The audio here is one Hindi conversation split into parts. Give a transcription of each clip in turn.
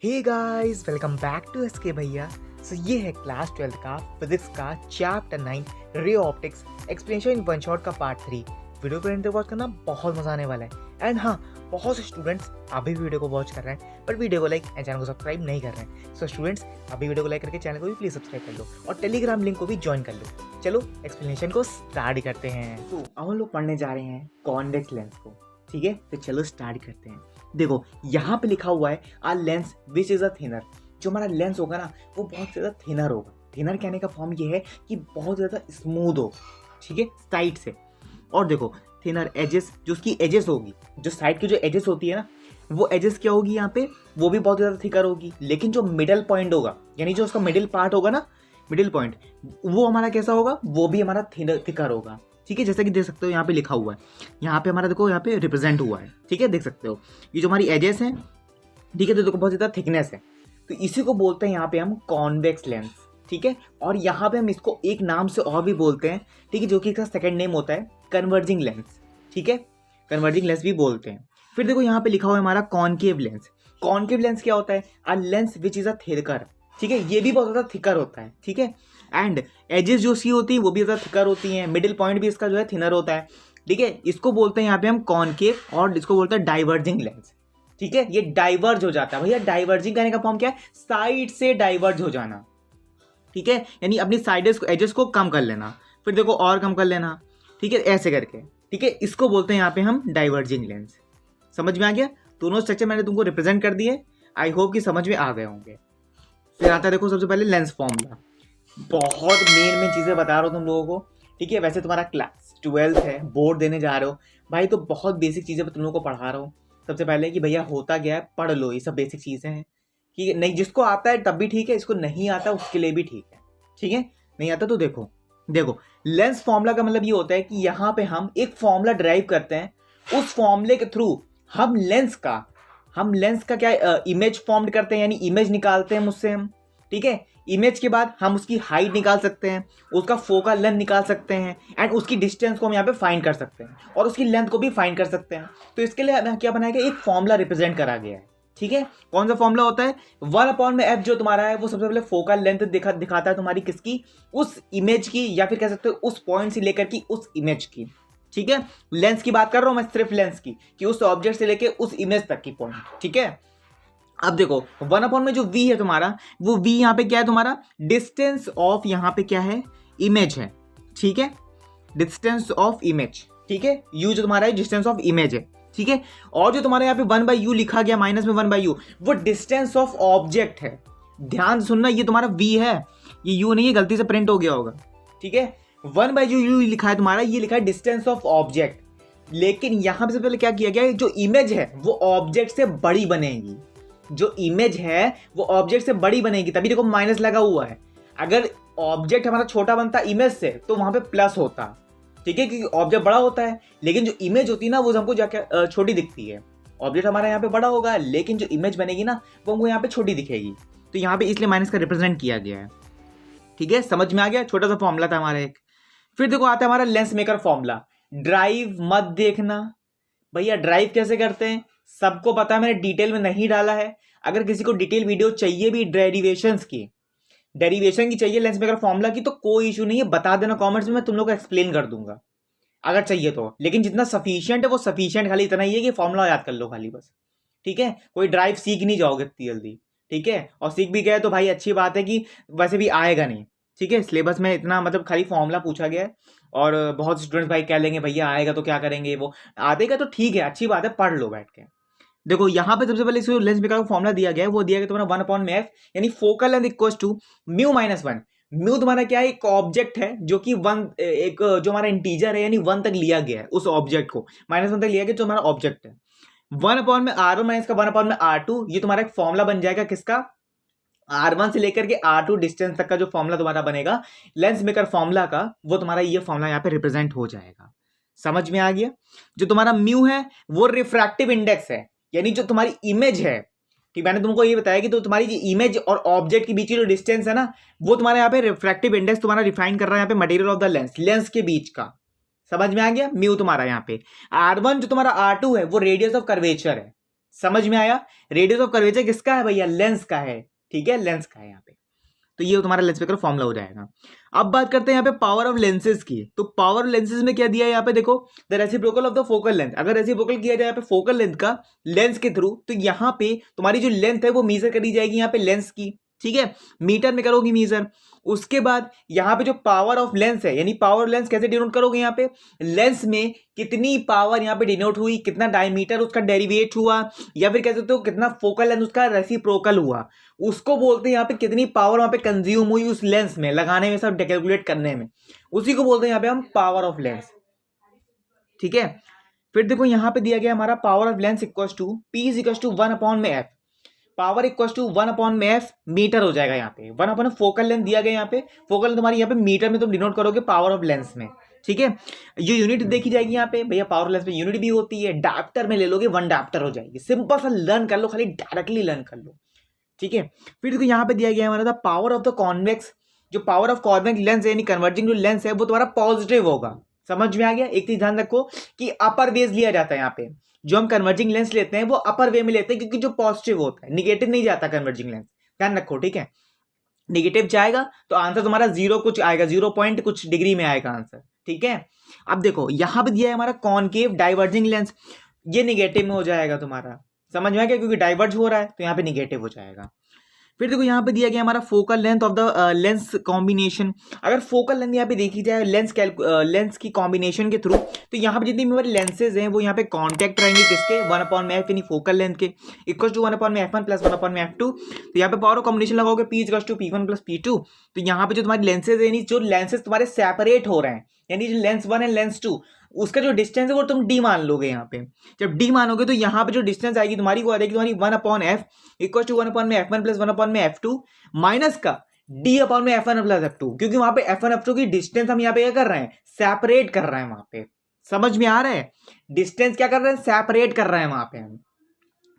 Hey guys, welcome back to SK भैया। सो ये है क्लास 12 का फिजिक्स का chapter 9 ray optics explanation in one shot का पार्ट 3। वीडियो को एंड तक वॉच करना बहुत मजा आने वाला है। एंड हाँ, बहुत से स्टूडेंट्स अभी वीडियो को वॉच कर रहे हैं पर वीडियो को लाइक एंड चैनल को सब्सक्राइब नहीं कर रहे हैं। सो स्टूडेंट्स, अभी वीडियो को लाइक करके चैनल को भी प्लीज सब्सक्राइब कर लो और टेलीग्राम लिंक को भी ज्वाइन कर लो। चलो एक्सप्लेनेशन को स्टार्ट करते हैं। तो हम लोग पढ़ने जा रहे हैं कॉन्वेक्स लेंस को, ठीक है। तो चलो स्टार्ट करते हैं। देखो यहाँ पे लिखा हुआ है a lens which is a thinner. जो हमारा लेंस होगा ना वो बहुत ज़्यादा थिनर होगा। थिनर कहने का फॉर्म ये है कि बहुत ज़्यादा स्मूथ हो, ठीक है, साइड से। और देखो थिनर एजेस, जो उसकी एजेस होगी, जो साइड की जो एजेस होती है ना, वो एजेस क्या होगी यहाँ पे, वो भी बहुत ज़्यादा थिकर होगी। लेकिन जो मिडल पॉइंट होगा, यानी जो उसका मिडिल पार्ट होगा ना, मिडिल पॉइंट, वो हमारा कैसा होगा, वो भी हमारा थिकर होगा, ठीक है। जैसा कि देख सकते हो यहाँ पे लिखा हुआ है, यहाँ पे हमारा देखो यहाँ पे रिप्रेजेंट हुआ है, ठीक है, देख सकते हो ये जो हमारी एजेस हैं, ठीक है। तो देखो बहुत ज़्यादा थिकनेस है, तो इसी को बोलते हैं यहाँ पे हम कॉन्वेक्स लेंस, ठीक है। और यहाँ पे हम इसको एक नाम से और भी बोलते हैं, ठीक है, जो कि इसका सेकंड नेम होता है कन्वर्जिंग लेंस, ठीक है। कन्वर्जिंग लेंस भी बोलते हैं। फिर देखो यहाँ पे लिखा हुआ है हमारा कॉनकेव लेंस। कॉनकेव लेंस क्या होता है, a lens which is a thicker, ठीक है। ये भी बहुत ज़्यादा थिकर होता है, ठीक है। एंड एजेस जो सी होती है वो भी ज़्यादा थिकर होती हैं। मिडिल पॉइंट भी इसका जो है थिनर होता है, ठीक है। इसको बोलते हैं यहाँ पे हम कॉनकेव, और इसको बोलते हैं डाइवर्जिंग लेंस, ठीक है। ये डाइवर्ज हो जाता है। भैया डाइवर्जिंग करने का फॉर्म क्या है, साइड से डाइवर्ज हो जाना, ठीक है, यानी अपनी साइड एजेस को कम कर लेना, फिर देखो और कम कर लेना, ठीक है, ऐसे करके, ठीक है। इसको बोलते हैं यहाँ पे हम डाइवर्जिंग लेंस। समझ में आ गया? दोनों स्ट्रक्चर मैंने तुमको रिप्रेजेंट कर दिए, आई होप कि समझ में आ गए होंगे। फिर आता है देखो सबसे पहले लेंस फॉर्मूला। बहुत मेन चीज़ें बता रहा हूँ तुम लोगों को, ठीक है। वैसे तुम्हारा क्लास 12 है, बोर्ड देने जा रहे हो भाई, तो बहुत बेसिक चीज़ें तुम लोगों को पढ़ा रहा हूँ। सबसे पहले कि भैया होता क्या है, पढ़ लो, ये सब बेसिक चीज़ें हैं कि नहीं, जिसको आता है तब भी ठीक है, इसको नहीं आता उसके लिए भी ठीक है, ठीक है। नहीं आता तो देखो देखो लेंस फॉर्मूला का मतलब ये होता है कि यहाँ पे हम एक फॉर्मूला ड्राइव करते हैं, उस फॉर्मूले के थ्रू हम लेंस का क्या इमेज फॉर्म करते हैं, यानी इमेज निकालते हैं उससे हम, ठीक है। इमेज के बाद हम उसकी हाइट निकाल सकते हैं, उसका फोकल लेंथ निकाल सकते हैं, एंड उसकी डिस्टेंस को हम यहाँ पे फाइंड कर सकते हैं, और उसकी लेंथ को भी फाइंड कर सकते हैं। तो इसके लिए हमें क्या बनाया गया, एक फॉर्मूला रिप्रेजेंट करा गया है, ठीक है। कौन सा फॉर्मूला होता है, 1/f जो तुम्हारा है, वो सबसे पहले फोकल लेंथ दिखाता है तुम्हारी किसकी, उस इमेज की, या फिर कह सकते हो उस पॉइंट से लेकर की उस इमेज की, ठीक है। लेंस की बात कर रहा हूं मैं, सिर्फ लेंस की, कि उस ऑब्जेक्ट से लेके उस इमेज तक की पॉइंट, ठीक है। अब देखो 1/, में जो v है तुम्हारा, वो v यहाँ पे क्या है तुम्हारा, डिस्टेंस ऑफ, यहाँ पे क्या है, इमेज है, ठीक है, डिस्टेंस ऑफ इमेज, ठीक है। u जो तुम्हारा है डिस्टेंस ऑफ इमेज है, ठीक है। और जो तुम्हारे यहाँ पे 1/u लिखा गया, माइनस में 1/u, वो डिस्टेंस ऑफ ऑब्जेक्ट है। ध्यान से सुनना, ये तुम्हारा v है, ये u नहीं है, गलती से प्रिंट हो गया होगा, ठीक है। 1/u लिखा है तुम्हारा, ये लिखा है डिस्टेंस ऑफ ऑब्जेक्ट। लेकिन यहां पे से पहले क्या किया गया है, जो इमेज है वो ऑब्जेक्ट से बड़ी बनेगी, जो इमेज है वो ऑब्जेक्ट से बड़ी बनेगी, तभी देखो माइनस लगा हुआ है। अगर ऑब्जेक्ट हमारा छोटा बनता इमेज से तो वहां पे प्लस होता, ठीक है, क्योंकि ऑब्जेक्ट बड़ा होता है, लेकिन जो इमेज होती है ना वो हमको जाके छोटी दिखती है। ऑब्जेक्ट हमारा यहाँ पे बड़ा होगा, लेकिन जो इमेज बनेगी ना वो हमको यहाँ पे छोटी दिखेगी। तो यहाँ पे इसलिए माइनस का रिप्रेजेंट किया गया है, ठीक है। समझ में आ गया? छोटा सा फॉर्मूला था हमारा एक। फिर देखो आता है हमारा लेंस मेकर फॉर्मूला। ड्राइव मत देखना भैया, ड्राइव कैसे करते हैं सबको पता है, मैंने डिटेल में नहीं डाला है। अगर किसी को डिटेल वीडियो चाहिए भी डेरिवेशन की चाहिए लेंस मेकर फॉर्मूला की, तो कोई इशू नहीं है, बता देना कमेंट्स में, मैं तुम लोग को एक्सप्लेन कर दूंगा अगर चाहिए तो। लेकिन जितना सफिशिएंट है वो सफिशिएंट, खाली इतना ही है कि फॉर्मूला याद कर लो खाली बस, ठीक है। कोई ड्राइव सीख नहीं जाओगे इतनी जल्दी, ठीक है। और सीख भी गए तो भाई अच्छी बात है कि वैसे भी आएगा नहीं, ठीक है। सिलेबस में इतना मतलब खाली फॉर्मूला पूछा गया है, और बहुत स्टूडेंट्स भाई कह लेंगे भैया आएगा तो क्या करेंगे, वो आएगा तो ठीक है, अच्छी बात है, पढ़ लो बैठ के। देखो यहाँ पे सबसे पहले इसको लेंस मेकर का फॉर्मूला दिया गया है, वो दिया गया तुम्हारा 1/f, यानी focal length equals to μ-1। Mu तुम्हारा क्या है, एक ऑब्जेक्ट है जो कि एक जो हमारा इंटीजर है, यानी 1 तक लिया गया है, उस ऑब्जेक्ट को -1 तक लिया गया जो हमारा ऑब्जेक्ट है। 1/r1 माइनस का 1/r2, ये तुम्हारा एक फॉर्मूला बन जाएगा किसका, R1 से लेकर के R2 डिस्टेंस तक का जो फॉर्मूला तुम्हारा बनेगा लेंस मेकर फॉर्मूला का, वो तुम्हारा ये फॉर्मूला यहाँ पे रिप्रेजेंट हो जाएगा। समझ में आ गया? जो तुम्हारा म्यू है वो रिफ्रैक्टिव इंडेक्स है, यानी जो तुम्हारी इमेज है, ठीक, मैंने तुमको ये बताया कि तो तुम्हारी जो इमेज और ऑब्जेक्ट के बीच की जो डिस्टेंस है ना, वो तुम्हारे यहाँ पे रिफ्रैक्टिव इंडेक्स तुम्हारा रिफाइन कर रहा है यहाँ पे मटेरियल ऑफ द लेंस के बीच का। समझ में आ गया? म्यू तुम्हारा यहाँ पे। R1 जो तुम्हारा R2 है वो रेडियस ऑफ कर्वेचर है, समझ में आया? रेडियस ऑफ कर्वेचर किसका है भैया? लेंस का है, ठीक है, लेंस का है यहाँ पे। तो ये तुम्हारा लेंस पेपर फॉर्मूला हो जाएगा। अब बात करते हैं यहाँ पे पावर ऑफ लेंसेज की। तो पावर ऑफ लेंसेज में क्या दिया है यहाँ पे, देखो the reciprocal of the focal length. अगर रेसिप्रोकल किया जाए यहाँ पे फोकल लेंथ का लेंस के थ्रू, तो यहाँ पे तुम्हारी जो लेंथ है वो मेजर करी जाएगी यहाँ पे लेंस की, ठीक है, मीटर में करोगी मेजर। उसके बाद यहाँ पे जो पावर ऑफ लेंस है, यानी पावर ऑफ लेंस कैसे डिनोट करोगे, यहाँ पे लेंस में कितनी पावर यहाँ पे डिनोट हुई, कितना डायमीटर उसका डेरिवेट हुआ, या फिर कह सकते हो कितना फोकल लेंथ उसका रेसिप्रोकल हुआ, उसको बोलते हैं यहाँ पे कितनी पावर वहां पे कंज्यूम हुई उस लेंस में लगाने में, सब कैलकुलेट करने में, उसी को बोलते हैं यहाँ पे हम पावर ऑफ लेंस, ठीक है। फिर देखो यहाँ पे दिया गया हमारा power of lens equal to P is equal to 1/f। Power equal to 1/f metre हो जाएगा यहाँ पे। 1/f फोकल लेंथ दिया गया यहाँ पे, फोकल लेंथ तुम्हारी यहाँ पे मीटर में तुम डिनोट करोगे पावर ऑफ लेंस में, ठीक है। ये यूनिट देखी जाएगी यहाँ पे भैया, पावर लेंस में यूनिट भी होती है, डाप्टर में ले लोगे 1 डाप्टर हो जाएगी। सिंपल सा लर्न कर लो, खाली डायरेक्टली लर्न कर लो, ठीक है। फिर देखो यहाँ पे दिया गया हमारा था पावर ऑफ द कॉन्वेक्स। जो पावर ऑफ कॉन्वेक्स लेंस है यानी कन्वर्जिंग जो लेंस है वो तुम्हारा पॉजिटिव होगा। समझ में आ गया? एक चीज ध्यान रखो कि अपर बेस लिया जाता है यहाँ पे, जो हम कन्वर्जिंग लेंस लेते हैं वो अपर वे में लेते हैं, क्योंकि जो पॉजिटिव होता है, निगेटिव नहीं जाता कन्वर्जिंग लेंस, ध्यान रखो, ठीक है। निगेटिव जाएगा तो आंसर तुम्हारा 0 कुछ आएगा, 0 पॉइंट कुछ डिग्री में आएगा आंसर, ठीक है। अब देखो यहाँ पे दिया है हमारा कॉनकेव डाइवर्जिंग लेंस, ये निगेटिव में हो जाएगा तुम्हारा, समझ में आ गया, क्योंकि डाइवर्ज हो रहा है तो यहाँ पे निगेटिव हो जाएगा। फिर देखो यहाँ पे दिया गया हमारा focal length of the lens combination. अगर फोकल लेंथ यहाँ पे देखी जाए लेंस की कॉम्बिनेशन के थ्रू, तो यहाँ पे जितनी भी हमारे लेंसेज हैं वो यहाँ पे कांटेक्ट रहेंगे किसके, 1/f यानी फोकल लेंथ के, equal to 1/f1 plus 1/f2। तो यहाँ पे पावर ऑफ कॉम्बिनेशन लगाओगे P equal to P1 plus P2। तो यहाँ पे जो तुम्हारे लेंसेज है, यानी जो लेंसेज तुम्हारे सेपरेट हो रहे हैं, यानी जो लेंस 1 एंड लेंस 2, उसका जो डिस्टेंस है वो तुम डी मान लोगे। यहाँ पे जब डी मानोगे तो यहाँ पे जो डिस्टेंस आएगी तुम्हारी वो आ जाएगी तुम्हारी 1/f equal to 1/f1 plus 1/f2 minus का d/f1 प्लस f2, क्योंकि वहां पे f1 f2 की डिस्टेंस हम यहाँ पे क्या कर रहे हैं, सेपरेट कर रहे हैं वहां पे। समझ में आ रहा है? डिस्टेंस क्या कर रहे हैं, सेपरेट कर रहे हैं वहां पे हम,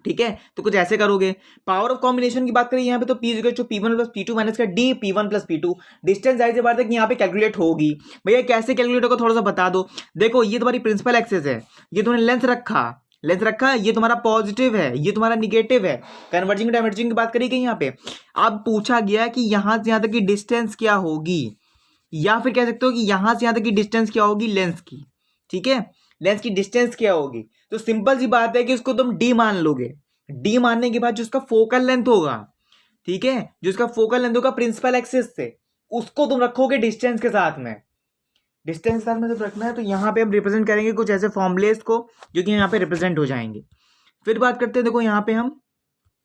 ठीक है। तो कुछ ऐसे करोगे। पावर ऑफ कॉम्बिनेशन की बात करें यहाँ पे, तो P equal to P1 plus P2 minus का D P1 plus P2। Distance जाहिर सी बात है कि यहाँ पे कैलकुलेट होगी। भैया कैसे कैलकुलेट होगा थोड़ा सा बता दो। देखो ये तुम्हारी प्रिंसिपल एक्सिस है, ये तुमने लेंस रखा, ये तुम्हारा पॉजिटिव है, ये तुम्हारा निगेटिव है। कन्वर्जिंग डाइवर्जिंग की बात करी गई यहाँ पे। अब पूछा गया कि यहाँ से यहाँ तक की डिस्टेंस क्या होगी, या फिर कह सकते हो कि यहाँ से यहाँ तक की डिस्टेंस क्या होगी लेंस की, ठीक है, लेंस की डिस्टेंस क्या होगी। तो सिंपल सी बात है कि उसको तुम डी मान लोगे। डी मानने के बाद जो उसका फोकल लेंथ होगा, ठीक है, जो उसका फोकल लेंथ होगा प्रिंसिपल एक्सिस से, उसको तुम रखोगे डिस्टेंस के साथ में। डिस्टेंस के साथ में जब रखना है तो यहाँ पे हम रिप्रेजेंट करेंगे कुछ ऐसे फॉर्मुलेस को जो कि यहाँ पे रिप्रेजेंट हो जाएंगे। फिर बात करते हैं देखो यहाँ पे हम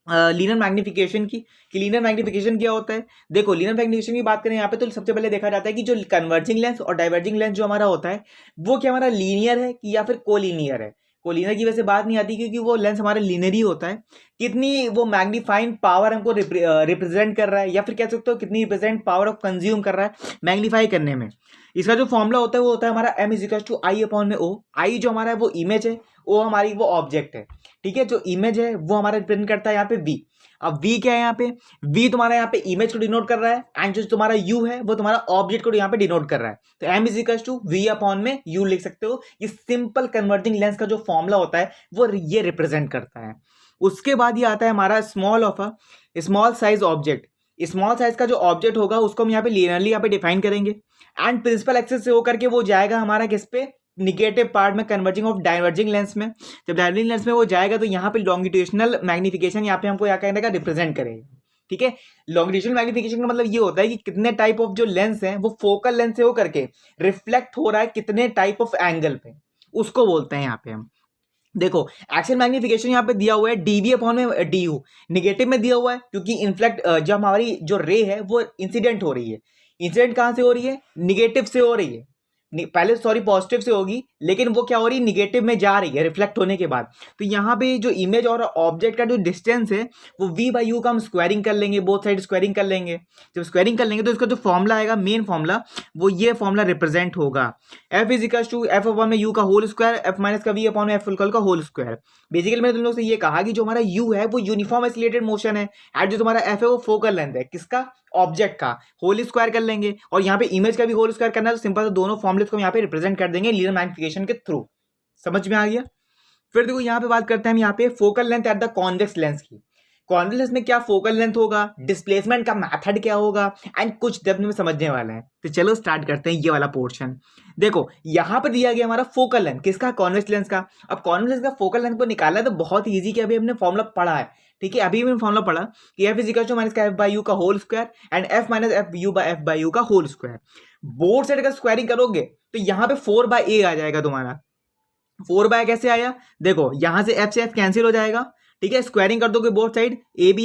लीनियर मैग्निफिकेशन की, कि लीनियर मैग्निफिकेशन क्या होता है। देखो लीनियर मैग्निफिकेशन की बात करें यहाँ पे तो सबसे पहले देखा जाता है कि जो कन्वर्जिंग लेंस और डाइवर्जिंग लेंस जो हमारा होता है वो क्या हमारा लीनियर है कि या फिर कोलिनियर है। कोलिनियर की वैसे बात नहीं आती क्योंकि वो लेंस हमारा लीनियर ही होता है। कितनी वो मैग्नीफाइंग पावर हमको रिप्रेजेंट कर रहा है, या फिर कह सकते हो कितनी रिप्रेजेंट पावर ऑफ कंज्यूम कर रहा है मैग्नीफाई करने में। इसका जो फॉर्मूला होता है वो होता है हमारा m is equal to I upon में ओ। आई जो हमारा है वो इमेज है, ओ हमारी वो ऑब्जेक्ट है, ठीक है। जो इमेज है वो हमारा रिप्रेजेंट करता है यहाँ पे v। अब v क्या है यहाँ पे, v तुम्हारा यहाँ पे इमेज को डिनोट कर रहा है, एंड जो तुम्हारा u है वो तुम्हारा ऑब्जेक्ट को यहाँ पे डिनोट कर रहा है। तो m is equal to v upon में u लिख सकते हो। ये सिंपल कन्वर्जिंग लेंस का जो फॉर्मूला होता है वो ये रिप्रेजेंट करता है। उसके बाद ये आता है हमारा small of a small size object. Small size का जो ऑब्जेक्ट होगा उसको हम यहाँ पे लीनियरली यहाँ पे डिफाइन करेंगे, एंड प्रिंसिपल एक्सिस से होकर के वो जाएगा हमारा किस पे, निगेटिव पार्ट में, कन्वर्जिंग ऑफ डाइवर्जिंग लेंस में। जब डाइवर्जिंग लेंस में वो जाएगा तो यहाँ पे लॉन्गिट्यूशनल मैग्निफिकेशन यहाँ पे हमको क्या कहने का रिप्रेजेंट करेगा, ठीक है। लॉन्गिट्यूशनल मैग्निफिकेशन का मतलब ये होता है कि कितने टाइप ऑफ जो लेंस है वो फोकल लेंस से होकर के रिफ्लेक्ट हो रहा है कितने टाइप ऑफ एंगल पे, उसको बोलते हैं यहाँ पे हम। देखो एक्शन मैग्निफिकेशन यहाँ पे दिया हुआ है डीवी अपॉन में डी यू, निगेटिव में दिया हुआ है क्योंकि इनफ्लेक्ट जब हमारी जो रे है वो इंसिडेंट हो रही है। इंसिडेंट कहाँ से हो रही है, निगेटिव से हो रही है, पहले सॉरी पॉजिटिव से होगी, लेकिन वो क्या हो रही है, निगेटिव में जा रही है रिफ्लेक्ट होने के बाद। तो यहाँ पे जो इमेज और ऑब्जेक्ट का जो डिस्टेंस है वो v बाई यू का हम स्क्वायरिंग कर लेंगे, बोथ साइड स्क्वायरिंग कर लेंगे। जब स्क्वायरिंग कर लेंगे तो इसका जो फॉर्मूला आएगा, मेन फॉर्मूला, वो ये फॉर्मूला रिप्रेजेंट होगा f is equal to F upon में यू का होल स्क्वायर, एफ माइनस का v अपॉन में एफ फुल का होल स्क्वायर। बेसिकली मैंने तुम लोग से ये कहा कि जो हमारा u है वो यूनिफॉर्म एसिलेटेड मोशन है, एंड जो तुम्हारा f है वो फोकल लेंथ है, किसका, ऑब्जेक्ट का। होल स्क्वायर कर लेंगे, और यहाँ पे इमेज का भी होल स्क्वायर करना है, तो सिंपल दोनों फॉर्मुलेस को यहाँ पे रिप्रेजेंट कर देंगे लीनियर मैग्निफिकेशन के थ्रू। समझ में आ गया? फिर देखो यहाँ पे बात करते हैं हम यहाँ पे focal length at the convex lens की। कॉन्वेक्स लेंस में क्या फोकल लेंथ होगा, डिस्प्लेसमेंट का मेथड क्या होगा, एंड कुछ डेप्थ में समझने वाला है। तो चलो स्टार्ट करते हैं ये वाला पोर्शन। देखो यहाँ पर दिया गया हमारा फोकल लेंथ किसका, कॉन्वेक्स लेंस का। अब कॉन्वेक्स लेंस का फोकल लेंथ को निकालना है तो बहुत ईजी कि अभी हमने फॉर्मुला पढ़ा है, ठीक है। अभी हमने फॉर्मुला पढ़ा कि F is equal to minus F by U का whole square and F minus F U by F by U का होल स्क्वायर। बोथ साइड का स्क्वायरिंग करोगे तो यहाँ पे 4/a आ जाएगा तुम्हारा। 4/, कैसे आया, देखो यहां से एफ कैंसिल हो जाएगा, ठीक है। स्क्वायरिंग कर दोगे both side, A B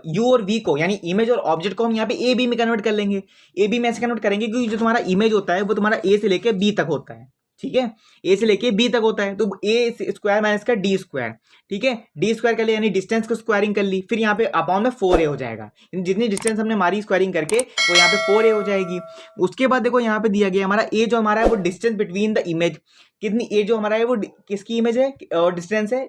U और वी को यानी इमेज और ऑब्जेक्ट को हम यहाँ पे ए बी में कन्वर्ट कर लेंगे। ए बी में ऐसे कन्वर्ट करेंगे क्योंकि जो तुम्हारा इमेज होता है वो तुम्हारा ए से लेके बी तक होता है, ठीक है। ए से लेके बी तक होता है तो ए स्क्वायर माइनस का डी स्क्वायर, ठीक है। डी स्क्वायर कर लिया यानी डिस्टेंस को स्क्वायरिंग कर ली, फिर यहाँ पे अपॉन में 4a हो जाएगा। जितनी डिस्टेंस हमने मारी स्क्वायरिंग करके वो यहाँ पे 4a हो जाएगी। उसके बाद देखो यहाँ पे दिया गया हमारा ए जो हमारा है वो डिस्टेंस बिटवीन द इमेज, कितनी ए जो हमारा है वो किसकी इमेज है, डिस्टेंस है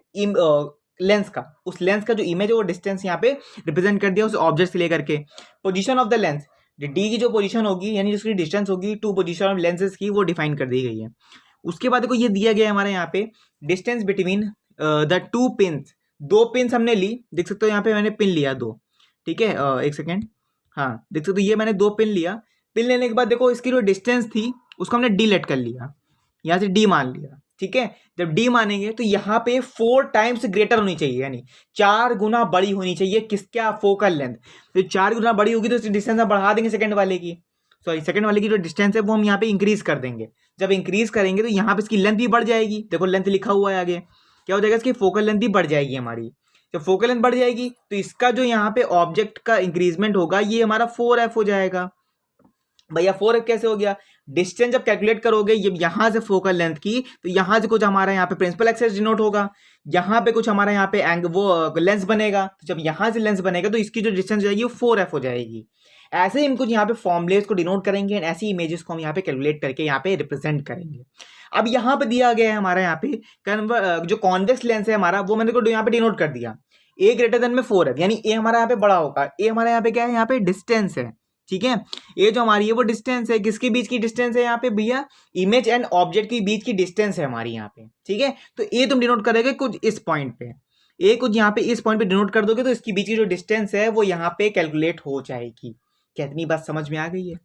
लेंस का, उस लेंस का जो इमेज है वो डिस्टेंस यहाँ पे रिप्रेजेंट कर दिया उस ऑब्जेक्ट से लेकर के। Position of the lens, D की जो पोजीशन होगी यानी जिसकी डिस्टेंस होगी टू पोजीशन ऑफ लेंसेज की वो डिफाइन कर दी गई है। उसके बाद देखो ये दिया गया है हमारे यहाँ पे distance between the two pins, दो पिन्स हमने ली, देख सकते हो यहाँ पे मैंने पिन लिया दो, ठीक है। एक सेकेंड, हाँ देख सकते हो ये मैंने दो पिन लिया। पिन लेने के बाद देखो इसकी जो डिस्टेंस थी उसको हमने डी लेट कर लिया, यहाँ से डी मान लिया, ठीक है। जब डी मानेंगे तो यहाँ पे 4 टाइम्स ग्रेटर होनी चाहिए यानी 4 गुना बड़ी होनी चाहिए किसका, फोकल लेंथ। तो 4 गुना बड़ी होगी तो डिस्टेंस हम बढ़ा देंगे सेकंड वाले की, सॉरी सेकंड वाले की जो डिस्टेंस है वो हम यहाँ पे इंक्रीज कर देंगे। जब इंक्रीज करेंगे तो यहाँ पे इसकी लेंथ भी बढ़ जाएगी, देखो लेंथ लिखा हुआ है आगे, क्या हो जाएगा, इसकी फोकल लेंथ भी बढ़ जाएगी हमारी। जब फोकल लेंथ बढ़ जाएगी तो इसका जो यहाँ पे ऑब्जेक्ट का इंक्रीजमेंट होगा ये हमारा 4f हो जाएगा। भैया 4f कैसे हो गया, डिस्टेंस जब कैलकुलेट करोगे ये यहाँ से फोकल लेंथ की तो यहाँ से कुछ हमारा यहाँ पे प्रिंसिपल एक्सेस डिनोट होगा, यहाँ पे कुछ हमारा यहाँ पे वो लेंस बनेगा। तो जब यहाँ से लेंस बनेगा तो इसकी जो डिस्टेंस हो जाएगी वो 4f हो जाएगी। ऐसे ही हम कुछ यहाँ पे फॉर्मुलेस को डिनोट करेंगे एंड ऐसी इमेजेस को हम यहाँ पे कैलकुलेट करके यहाँ पे रिप्रेजेंट करेंगे। अब यहाँ पे दिया गया है हमारा यहाँ पे जो कॉन्वेक्स लेंस है हमारा वो मैंने को यहाँ पे डिनोट कर दिया, ए ग्रेटर देन में 4f यानी ए हमारा यहाँ पे बड़ा होगा। ए हमारा यहाँ पे क्या है, यहाँ पे डिस्टेंस है, ठीक है। ये जो हमारी है वो डिस्टेंस है, किसके बीच की डिस्टेंस है यहाँ पे भैया, इमेज एंड ऑब्जेक्ट के बीच की डिस्टेंस है हमारी यहाँ पे, ठीक है। तो ये तुम डिनोट करोगे कुछ इस पॉइंट पे, ए कुछ यहाँ पे इस पॉइंट पे डिनोट कर दोगे तो इसकी बीच की जो डिस्टेंस है वो यहाँ पे कैलकुलेट हो जाएगी। कितनी बात समझ में आ गई है,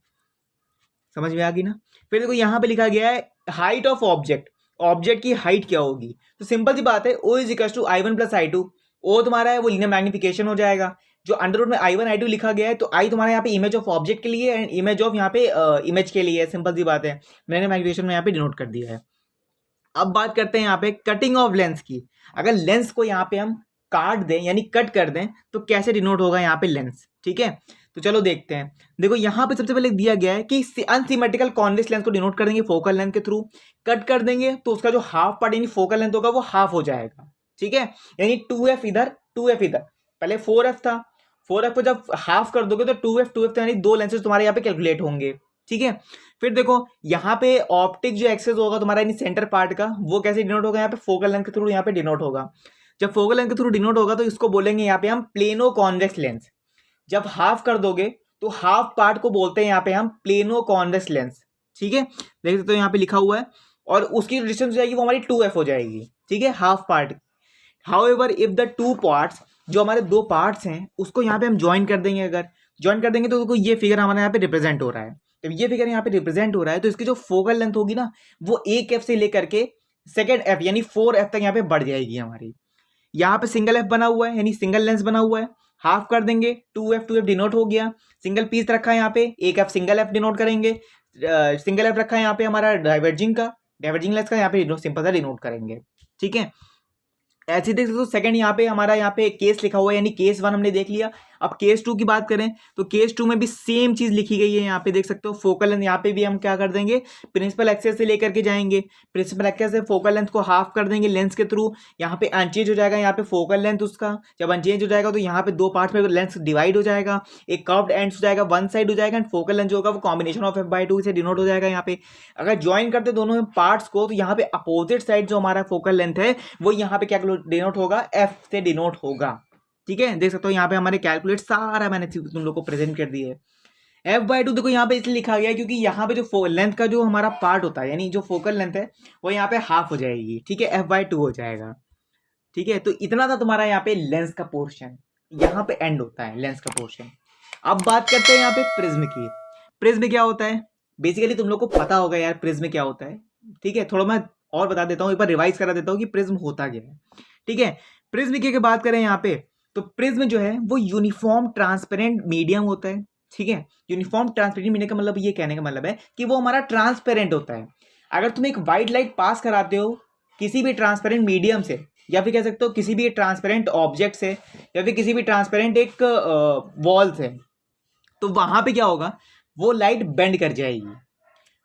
समझ में आ गई ना। फिर देखो यहाँ पे लिखा गया है हाइट ऑफ ऑब्जेक्ट, ऑब्जेक्ट की हाइट क्या होगी। तो सिंपल सी बात है O is equal to I1 plus I2। O तुम्हारा है वो लीनियर मैग्निफिकेशन हो जाएगा, जो अंडर रूट में I1 I2 लिखा गया है तो I तुम्हारा यहाँ पे इमेज ऑफ ऑब्जेक्ट के लिए एंड इमेज ऑफ यहाँ पे इमेज के लिए है, सिंपल सी बात है, मैंने मैग्निफिकेशन में यहाँ पे डिनोट कर दिया है। अब बात करते हैं यहाँ पे कटिंग ऑफ लेंस की। अगर लेंस को यहाँ पे हम काट दें यानी कट कर दें तो कैसे डिनोट होगा यहाँ पे लेंस, ठीक है। तो चलो देखते हैं। देखो यहाँ पे सबसे पहले दिया गया है कि अनसिमेट्रिकल कॉन्वेक्स लेंस को डिनोट कर देंगे फोकल लेंथ के थ्रू, कट कर देंगे तो उसका जो हाफ पार्ट यानी फोकल लेंथ होगा वो हाफ हो जाएगा, ठीक है। यानी 2f इधर 2f इधर, पहले 4f था, 4f को जब हाफ कर दोगे तो 2f तो यानी दो लेंसेज तुम्हारे यहाँ पे कैलकुलेट होंगे, ठीक है। फिर देखो यहाँ पे ऑप्टिक जो एक्सेस होगा तुम्हारा यानी सेंटर पार्ट का वो कैसे डिनोट होगा, यहाँ पे फोकल लेंथ के थ्रू यहाँ पे डिनोट होगा। जब फोकल लेंथ के थ्रू डिनोट होगा तो इसको बोलेंगे यहाँ पे हम प्लेनो कॉन्वेक्स लेंस। जब हाफ कर दोगे तो हाफ पार्ट को बोलते हैं यहाँ पे हम प्लेनो कॉन्वेक्स लेंस, ठीक है। देख सकते हो यहाँ पे लिखा हुआ है और उसकी डिस्टेंस हो जाएगी वो हमारी 2f हो जाएगी, ठीक है, half part. However if the two parts, जो हमारे दो पार्ट्स हैं उसको यहाँ पे हम ज्वाइन कर देंगे, अगर ज्वाइन कर देंगे तो ये फिगर हमारे यहाँ पे रिप्रेजेंट हो रहा है। जब ये फिगर यहाँ पे रिप्रेजेंट हो रहा है तो इसकी जो फोकल लेंथ होगी ना वो 1f से लेकर के सेकेंड f यानी 4f तक यहाँ पे बढ़ जाएगी हमारी। यहाँ पे सिंगल f बना हुआ है यानी सिंगल लेंस बना हुआ है, हाफ कर देंगे 2f डिनोट हो गया। सिंगल पीस रखा है यहाँ पे, एक f सिंगल f डिनोट करेंगे, सिंगल f रखा है यहाँ पे हमारा डाइवर्जिंग लेंस का यहाँ पे सिंपल सा डिनोट करेंगे, ठीक है। ऐसे देख सकते हो सेकंड यहाँ पे हमारा यहाँ पे केस लिखा हुआ है यानी केस 1 हमने देख लिया। अब केस 2 की बात करें तो केस 2 में भी सेम चीज लिखी गई है, यहाँ पे देख सकते हो फोकल लेंथ यहाँ पे भी हम क्या कर देंगे प्रिंसिपल एक्सेस से लेकर के जाएंगे, प्रिंसिपल एक्सेस से फोकल लेंथ को हाफ कर देंगे लेंस के थ्रू, यहाँ पे अनचेंज हो जाएगा यहाँ पे फोकल लेंथ उसका। जब अनचेंज हो जाएगा तो यहाँ पे दो पार्ट्स में लेंस डिवाइड हो जाएगा, एक कर्व्ड एंड हो जाएगा वन साइड हो जाएगा एंड फोकल लेंथ जो होगा वो कॉम्बिनेशन ऑफ f/2 से डिनोट हो जाएगा। यहाँ पे अगर ज्वाइन करते दोनों पार्ट्स को तो यहाँ पे अपोजिट साइड जो हमारा फोकल लेंथ है वो यहाँ पे क्या डिनोट होगा, f से डिनोट होगा, ठीक है। देख सकते हो यहाँ पे हमारे कैलकुलेट सारा मैंने तुम लोग को प्रेजेंट कर दिया है। f/2 देखो यहाँ पे इसलिए लिखा गया है क्योंकि यहाँ पे जो लेंथ का जो हमारा पार्ट होता है यानी जो फोकल लेंथ है वो यहाँ पे हाफ हो जाएगी, ठीक है, f/2 हो जाएगा। ठीक है, तो इतना था तुम्हारा यहाँ पे लेंस का पोर्शन, यहाँ पे एंड होता है लेंस का पोर्शन। अब बात करते हैं यहाँ पे प्रिज्म की। प्रिज्म क्या होता है? बेसिकली तुम लोग को पता होगा यार प्रिज्म क्या होता है, ठीक है। थोड़ा मैं और बता देता हूँ, एक बार रिवाइज करा देता हूँ कि प्रिज्म होता क्या है, ठीक है। प्रिज्म की बात करें यहाँ पे, तो प्रिज्म जो है वो यूनिफॉर्म ट्रांसपेरेंट मीडियम होता है, ठीक है। यूनिफॉर्म ट्रांसपेरेंट मीडियम का मतलब ये कहने का मतलब है कि वो हमारा ट्रांसपेरेंट होता है। अगर तुम एक व्हाइट लाइट पास कराते हो किसी भी ट्रांसपेरेंट मीडियम से, या फिर कह सकते हो किसी भी ट्रांसपेरेंट ऑब्जेक्ट से, या फिर किसी भी ट्रांसपेरेंट एक वॉल से, तो वहां पे क्या होगा, वो लाइट बेंड कर जाएगी।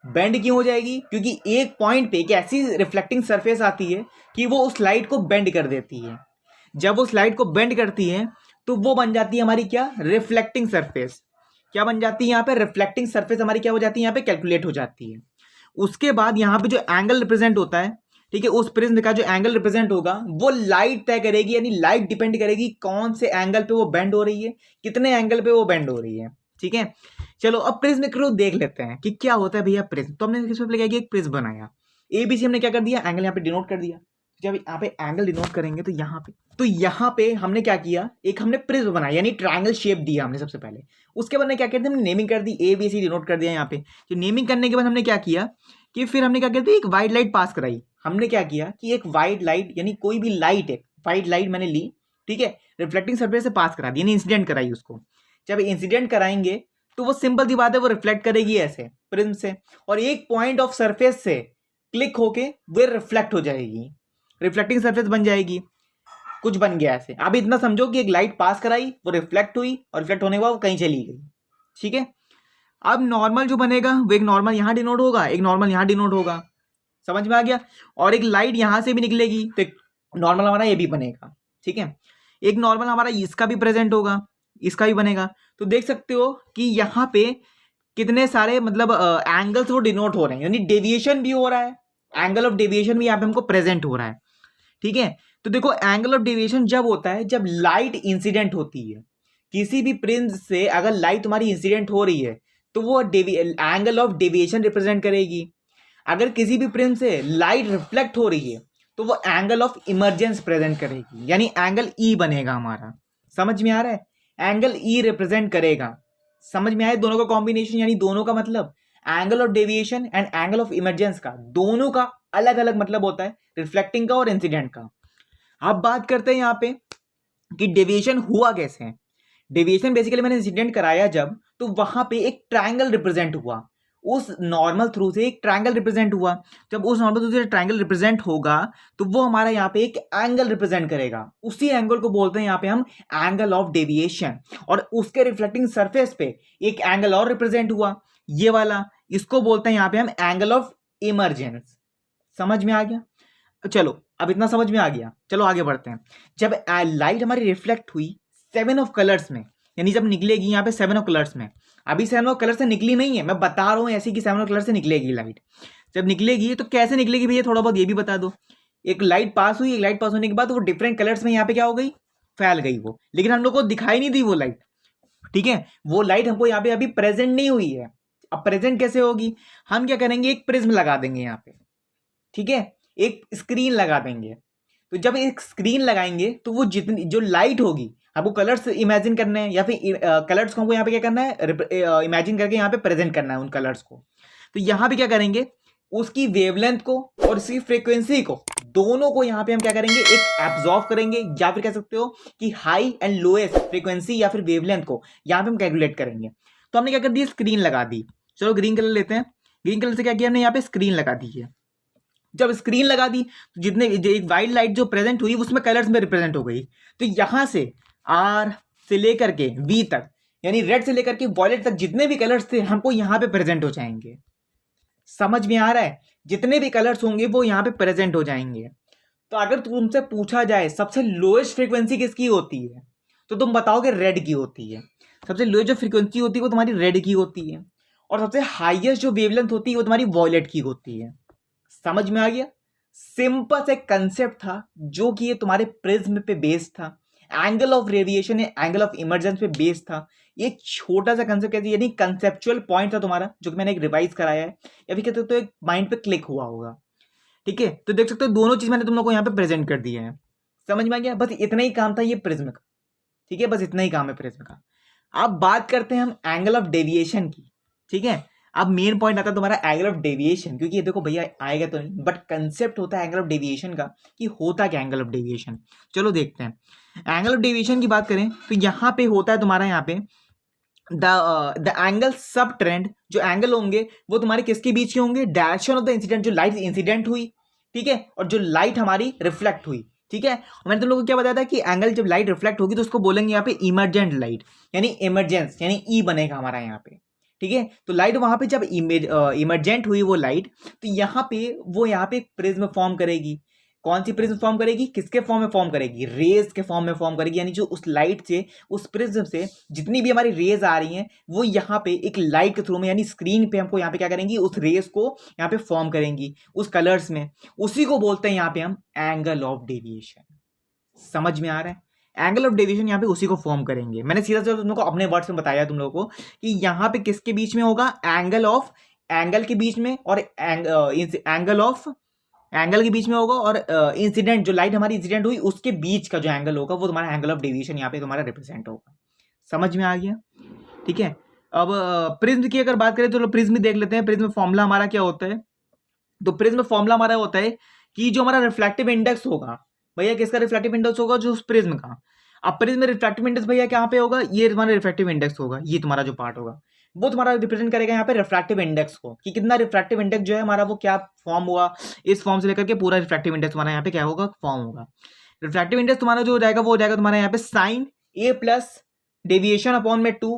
बेंड क्यों हो जाएगी? क्योंकि एक पॉइंट पे एक ऐसी रिफ्लेक्टिंग सरफेस आती है कि वो उस लाइट को बेंड कर देती है। जब उस लाइट को बेंड करती है तो वो बन जाती है हमारी क्या, रिफ्लेक्टिंग सरफेस। क्या बन जाती है यहाँ पे, रिफ्लेक्टिंग सरफेस हमारी क्या हो जाती है, यहाँ पे कैलकुलेट हो जाती है। उसके बाद यहाँ पे जो एंगल रिप्रेजेंट होता है, ठीक है, उस प्रिज्म का जो एंगल रिप्रेजेंट होगा वो लाइट तय करेगी, यानी लाइट डिपेंड करेगी कौन से एंगल पे वो बेंड हो रही है, कितने एंगल पे वो बेंड हो रही है, ठीक है। चलो अब प्रिज्म को देख लेते हैं कि क्या होता है भैया प्रिज्म। तो हमने किस पे किया कि एक प्रिज्म बनाया, एबीसी हमने क्या कर दिया, एंगल यहाँ पे डिनोट कर दिया। जब यहाँ पे एंगल डिनोट करेंगे तो यहाँ पे हमने क्या किया, एक हमने प्रिज्म बनाया यानी ट्रायंगल शेप दिया हमने सबसे पहले। उसके बाद क्या किया, हमने नेमिंग कर दी, एबीसी डिनोट कर दिया यहाँ पे। तो नेमिंग करने के बाद हमने क्या किया कि फिर हमने क्या किया, एक वाइट लाइट पास कराई। हमने क्या किया कि एक वाइट लाइट यानी कोई भी लाइट है, वाइट लाइट मैंने ली, ठीक है, रिफ्लेक्टिंग सरफेस से पास करा दी यानी इंसिडेंट कराई उसको। जब इंसिडेंट कराएंगे तो वो सिंपल सी बात है, वो रिफ्लेक्ट करेगी ऐसे प्रिज्म से, और एक पॉइंट ऑफ सरफेस से क्लिक होके वो रिफ्लेक्ट हो जाएगी, रिफ्लेक्टिंग सरफेस बन जाएगी। कुछ बन गया ऐसे। अब इतना समझो कि एक लाइट पास कराई, वो रिफ्लेक्ट हुई, और रिफ्लेक्ट होने के बाद वो कहीं चली गई, ठीक है। अब नॉर्मल जो बनेगा वो एक नॉर्मल यहां डिनोट होगा, एक नॉर्मल यहां डिनोट होगा, समझ में आ गया। और एक लाइट यहां से भी निकलेगी तो एक नॉर्मल हमारा ये भी बनेगा, ठीक है। एक नॉर्मल हमारा इसका भी प्रेजेंट होगा, इसका भी बनेगा। तो देख सकते हो कि यहाँ पे कितने सारे मतलब एंगल्स वो डिनोट हो रहे हैं, यानी डेविएशन भी हो रहा है, एंगल ऑफ डेविएशन भी यहाँ पे हमको प्रेजेंट हो रहा है, ठीक है। तो देखो एंगल ऑफ डेविएशन जब होता है जब लाइट इंसिडेंट होती है किसी भी प्रिज्म से, अगर लाइट तुम्हारी इंसिडेंट हो रही है तो वो एंगल ऑफ डेविएशन रिप्रेजेंट करेगी। अगर किसी भी प्रिज्म से लाइट रिफ्लेक्ट हो रही है तो वो एंगल ऑफ इमर्जेंस प्रेजेंट करेगी, यानी एंगल ई बनेगा हमारा। समझ में आ रहा है, एंगल ई रिप्रेजेंट करेगा। समझ में आया दोनों का कॉम्बिनेशन, यानी दोनों का मतलब angle of deviation and angle of emergence का, दोनों का अलग अलग मतलब होता है, रिफ्लेक्टिंग का और इंसिडेंट का। अब बात करते हैं यहाँ पे कि डेविएशन हुआ कैसे है। डेविएशन बेसिकली मैंने इंसिडेंट कराया जब, तो वहां पे एक ट्रायंगल रिप्रेजेंट हुआ, उस नॉर्मल थ्रू से एक ट्रायंगल रिप्रेजेंट हुआ। जब उस नॉर्मल थ्रू से ट्रायंगल रिप्रेजेंट होगा तो वो हमारा यहाँ पे एक एंगल रिप्रेजेंट करेगा, उसी एंगल को बोलते हैं यहाँ पे हम एंगल ऑफ डेविएशन। और उसके रिफ्लेक्टिंग सरफेस पे एक एंगल और रिप्रेजेंट हुआ, ये वाला, इसको बोलते हैं यहाँ पे हम एंगल ऑफ इमर्जेंस। समझ में आ गया? चलो अब इतना समझ में आ गया, चलो आगे बढ़ते हैं। जब लाइट हमारी रिफ्लेक्ट हुई 7 ऑफ कलर्स में, यानी जब निकलेगी यहाँ पे 7 ऑफ कलर्स में, अभी 7 ऑफ कलर से निकली नहीं है, मैं बता रहा हूँ ऐसी कि 7 ऑफ कलर से निकलेगी लाइट। जब निकलेगी तो कैसे निकलेगी भैया, थोड़ा बहुत ये भी बता दो। एक लाइट पास हुई, एक लाइट पास होने के बाद वो डिफरेंट कलर्स में यहाँ पे क्या हो गई, फैल गई वो, लेकिन हम लोग को दिखाई नहीं दी वो लाइट, ठीक है। वो लाइट हमको यहाँ पे अभी प्रेजेंट नहीं हुई है। अब प्रेजेंट कैसे होगी, हम क्या करेंगे, एक प्रिज्म लगा देंगे यहाँ पे, ठीक है, एक स्क्रीन लगा देंगे। तो जब एक स्क्रीन लगाएंगे तो वो जितनी जो लाइट होगी, आपको कलर्स इमेजिन करने हैं या फिर कलर्स को हमको यहाँ पे क्या करना है, इमेजिन करके यहाँ पे प्रेजेंट करना है उन कलर्स को। तो यहाँ पे क्या करेंगे, उसकी वेवलेंथ को और उसकी फ्रीक्वेंसी को, दोनों को यहाँ पे हम क्या करेंगे, एक एब्जॉर्व करेंगे, या फिर कह सकते हो कि हाई एंड लोएस्ट फ्रीक्वेंसी या फिर वेवलेंथ को यहाँ पे हम कैलकुलेट करेंगे। तो हमने क्या कर दी, स्क्रीन लगा दी। चलो ग्रीन कलर लेते हैं, ग्रीन कलर से क्या किया हमने, यहाँ पे स्क्रीन लगा दी है। जब स्क्रीन लगा दी तो जितने एक वाइट लाइट जो प्रेजेंट हुई उसमें कलर्स में रिप्रेजेंट हो गई। तो यहां से आर से लेकर के वी तक, यानी रेड से लेकर के वॉयलेट तक जितने भी कलर्स थे हमको यहां पे प्रेजेंट हो जाएंगे। समझ में आ रहा है, जितने भी कलर्स होंगे वो यहां पे प्रेजेंट हो जाएंगे। तो अगर तुमसे पूछा जाए सबसे लोएस्ट फ्रीक्वेंसी किसकी होती है, तो तुम बताओगे रेड की होती है। सबसे लोएस्ट जो फ्रीक्वेंसी होती है वो तुम्हारी रेड की होती है, और सबसे हाईएस्ट जो वेवलेंथ होती है वो तुम्हारी वॉयलेट की होती है। समझ में आ गया? सिंपल से कंसेप्ट था जो कि ये तुम्हारे प्रिज्म पे बेस्ड था, एंगल ऑफ रेडिएशन या एंगल ऑफ इमर्जेंस पे बेस्ड था। ये छोटा सा कंसेप्ट कैसे, यानी कंसेप्चुअल पॉइंट था तुम्हारा, जो कि मैंने एक रिवाइज कराया है, या फिर कहते हो तो एक माइंड पे क्लिक हुआ होगा, ठीक है। तो देख सकते हो दोनों चीज मैंने तुम लोग को यहाँ पे प्रेजेंट कर दिया है। समझ में आ गया? बस इतना ही काम था ये प्रिज्म का, ठीक है, बस इतना ही काम है प्रिज्म का। अब बात करते हैं हम एंगल ऑफ डेविएशन की, ठीक है। अब मेन पॉइंट आता है तुम्हारा एंगल ऑफ डेविएशन, क्योंकि ये देखो भैया आएगा तो नहीं, बट कंसेप्ट होता है एंगल ऑफ डेविएशन का कि होता क्या एंगल ऑफ डेविएशन। चलो देखते हैं। एंगल ऑफ डेविएशन की बात करें तो यहाँ पे होता है तुम्हारा, यहाँ पे द एंगल सब ट्रेंड, जो एंगल होंगे वो तुम्हारे किसके बीच के होंगे, डायरेक्शन ऑफ द इंसिडेंट, जो लाइट इंसिडेंट हुई, ठीक है, और जो लाइट हमारी रिफ्लेक्ट हुई, ठीक है। मैंने तुम लोगों को क्या बताया था कि एंगल जब लाइट रिफ्लेक्ट होगी तो उसको बोलेंगे यहाँ पे इमरजेंट लाइट, यानी इमरजेंस, यानी ई बनेगा हमारा यहाँ पे, ठीक है। तो लाइट वहां पे जब इमरजेंट हुई वो लाइट, तो यहाँ पे वो यहाँ पे प्रिज्म फॉर्म करेगी। कौन सी प्रिज्म फॉर्म करेगी, किसके फॉर्म में फॉर्म करेगी, रेज के फॉर्म में फॉर्म करेगी, यानी जो उस लाइट से, उस प्रिज्म से जितनी भी हमारी रेज आ रही हैं वो यहाँ पे एक लाइट के थ्रू में, यानी स्क्रीन पे हमको यहाँ पे क्या करेंगी, उस रेज को यहाँ पे फॉर्म करेंगी उस कलर्स में। उसी को बोलते हैं यहाँ पे हम एंगल ऑफ डेविएशन। समझ में आ रहा है? एंगल ऑफ डेविएशन यहाँ पे उसी को फॉर्म करेंगे। मैंने सीधा सीधा तुम लोग को अपने वर्ड्स में बताया तुम लोगों को कि यहाँ पे किसके बीच में होगा, एंगल के बीच में, और एंगल के बीच में होगा, और इंसिडेंट, जो लाइट हमारी इंसिडेंट हुई उसके बीच का जो एंगल होगा वो तुम्हारा एंगल ऑफ डेविएशन यहाँ पे तुम्हारा रिप्रेजेंट होगा। समझ में आ गया? ठीक है। अब प्रिज्म की अगर बात करें तो प्रिज्म देख लेते हैं। प्रिज्म फॉर्मूला हमारा क्या होता है, तो प्रिज्म फॉर्मूला हमारा होता है कि जो हमारा रिफ्लेक्टिव इंडेक्स होगा भैया, किसका रिफ्लेक्टिव इंडेक्स होगा, जो उस प्रिज्म का। अब प्रिज्म रिफ्लेक्टिव इंडेक्स भैया कहाँ पे होगा, ये तुम्हारा रिफ्लेक्टिव इंडेक्स होगा, ये तुम्हारा जो पार्ट होगा वो तुम्हारा रिप्रेजेंट करेगा यहाँ पे रिफ्रैक्टिव इंडेक्स को, कि कितना रिफ्रैक्टिव इंडेक्स जो है हमारा वो क्या फॉर्म हुआ, इस फॉर्म से लेकर के पूरा रिफ्रैक्टिव इंडेक्स तुम्हारा यहाँ पे क्या होगा, फॉर्म होगा। रिफ्रैक्टिव इंडेक्स तुम्हारा जो हो जाएगा वो हो जाएगा तुम्हारा यहाँ पे साइन ए प्लस डेविएशन अपॉन में 2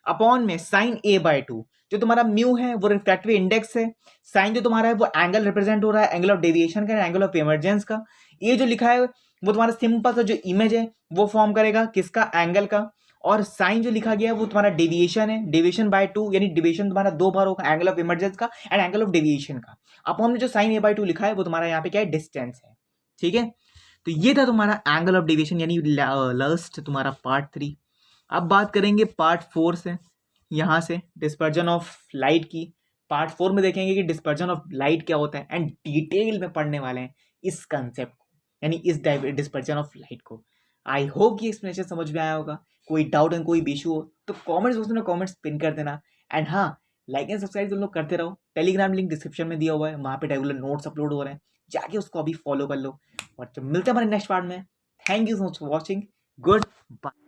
अपॉन में साइन ए बाय 2। जो तुम्हारा म्यू है वो रिफ्रैक्टिव इंडेक्स है, साइन जो तुम्हारा है वो एंगल रिप्रेजेंट हो रहा है, एंगल ऑफ डेविएशन का, एंगल ऑफ इमरजेंस का। ये जो लिखा है वो तुम्हारा सिंपल सा जो इमेज है वो फॉर्म करेगा किसका, एंगल का। और साइन जो लिखा गया है वो तुम्हारा डेविएशन है, डेविएशन बाय 2, यानी डेविएशन तुम्हारा 2 बार होगा, एंगल ऑफ इमरजेंस का एंड एंगल ऑफ डेविएशन का। अपॉन में जो साइन ए बाय 2 लिखा है वो तुम्हारा यहाँ पे क्या है, डिस्टेंस है, ठीक है। तो ये था तुम्हारा एंगल ऑफ डेविएशन, यानी लास्ट तुम्हारा पार्ट 3। अब बात करेंगे पार्ट 4 से, यहाँ से डिस्पर्जन ऑफ लाइट की। पार्ट 4 में देखेंगे कि डिस्पर्जन ऑफ लाइट क्या होता है, एंड डिटेल में पढ़ने वाले हैं इस कंसेप्ट को, यानी इस डिस्पर्जन ऑफ लाइट को। आई होप कि एक्सप्लेनेशन समझ में आया होगा। कोई डाउट एंड कोई भी इशू हो तो कमेंट्स बॉक्स में कमेंट्स पिन कर देना। एंड हाँ, लाइक एंड सब्सक्राइब तुम लोग करते रहो। टेलीग्राम लिंक डिस्क्रिप्शन में दिया हुआ है, वहाँ पे रेगुलर नोट्स अपलोड हो रहे हैं, जाके उसको अभी फॉलो कर लो। और जब मिलते हैं हमारे नेक्स्ट पार्ट में, thank you so much for watching, good bye.